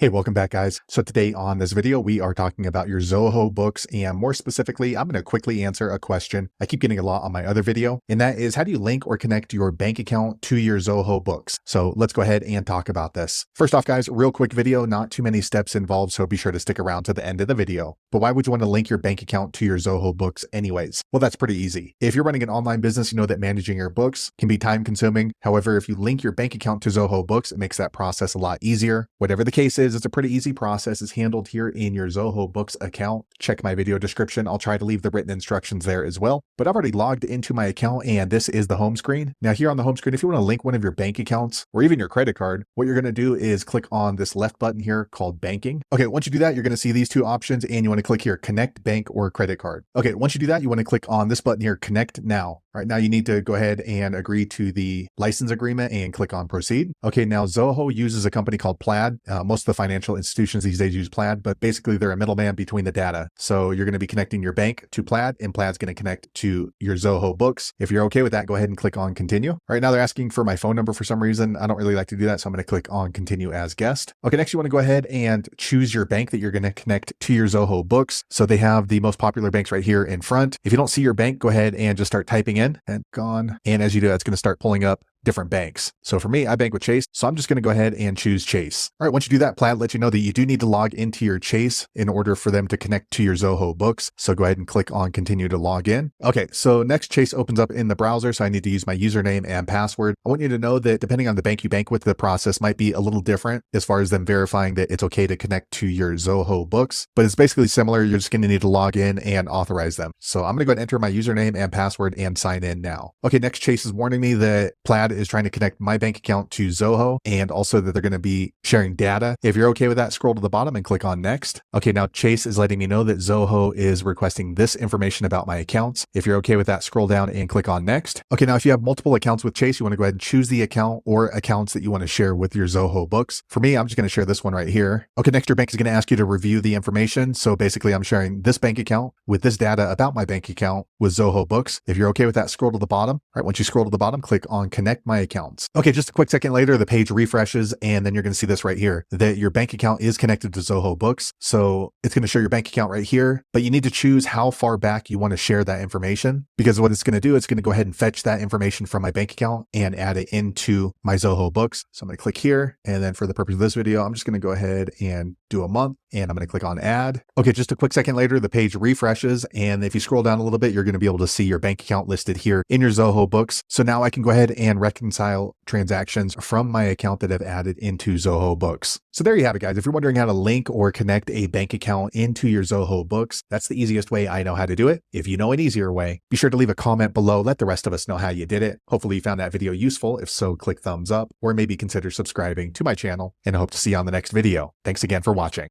Hey, welcome back, guys. So today on this video, we are talking about your Zoho Books, and more specifically, I'm going to quickly answer a question I keep getting a lot on my other video, and that is, how do you link or connect your bank account to your Zoho Books? So let's go ahead and talk about this. First off, guys, real quick video, not too many steps involved, so be sure to stick around to the end of the video. But why would you want to link your bank account to your Zoho Books anyways? Well, that's pretty easy. If you're running an online business, you know that managing your books can be time consuming. However, if you link your bank account to Zoho Books, it makes that process a lot easier. Whatever the case is, it's a pretty easy process. Is handled here in your Zoho Books account. Check my video description. I'll try to leave the written instructions there as well. But I've already logged into my account and this is the home screen. Now here on the home screen, if you want to link one of your bank accounts or even your credit card, what you're going to do is click on this left button here called banking. Okay, once you do that, you're going to see these two options and you want to click here, connect bank or credit card. Okay, once you do that, you want to click on this button here, connect now. Right now you need to go ahead and agree to the license agreement and click on proceed. Okay, now Zoho uses a company called Plaid. Most of the financial institutions these days use Plaid, but basically they're a middleman between the data. So you're going to be connecting your bank to Plaid and Plaid's going to connect to your Zoho Books. If you're okay with that, go ahead and click on continue. Right now they're asking for my phone number for some reason. I don't really like to do that, so I'm going to click on continue as guest. Okay, next you want to go ahead and choose your bank that you're going to connect to your Zoho Books. So they have the most popular banks right here in front. If you don't see your bank, go ahead and just start typing in and gone. And as you do, that's going to start pulling up different banks. So for me, I bank with Chase, so I'm just going to go ahead and choose Chase. All right, once you do that, Plaid lets you know that you do need to log into your Chase in order for them to connect to your Zoho Books. So go ahead and click on continue to log in. Okay, so next Chase opens up in the browser, so I need to use my username and password. I want you to know that depending on the bank you bank with, the process might be a little different as far as them verifying that it's okay to connect to your Zoho Books, but it's basically similar. You're just going to need to log in and authorize them. So I'm going to go ahead and enter my username and password and sign in now. Okay, next Chase is warning me that Plaid is trying to connect my bank account to Zoho and also that they're going to be sharing data. If you're okay with that, scroll to the bottom and click on next. Okay, now Chase is letting me know that Zoho is requesting this information about my accounts. If you're okay with that, scroll down and click on next. Okay, now if you have multiple accounts with Chase, you want to go ahead and choose the account or accounts that you want to share with your Zoho Books. For me, I'm just going to share this one right here. Okay, next your bank is going to ask you to review the information. So basically I'm sharing this bank account with this data about my bank account with Zoho Books. If you're okay with that, scroll to the bottom. All right, once you scroll to the bottom, click on connect my accounts. Okay, just a quick second later, the page refreshes and then you're going to see this right here, that your bank account is connected to Zoho Books. So it's going to show your bank account right here, but you need to choose how far back you want to share that information, because what it's going to do, it's going to go ahead and fetch that information from my bank account and add it into my Zoho Books. So I'm going to click here. And then for the purpose of this video, I'm just going to go ahead and do a month and I'm going to click on add. Okay, just a quick second later, the page refreshes. And if you scroll down a little bit, you're going to be able to see your bank account listed here in your Zoho Books. So now I can go ahead and reconcile transactions from my account that I've added into Zoho Books. So there you have it, guys. If you're wondering how to link or connect a bank account into your Zoho Books, that's the easiest way I know how to do it. If you know an easier way, be sure to leave a comment below. Let the rest of us know how you did it. Hopefully you found that video useful. If so, click thumbs up or maybe consider subscribing to my channel, and I hope to see you on the next video. Thanks again for watching.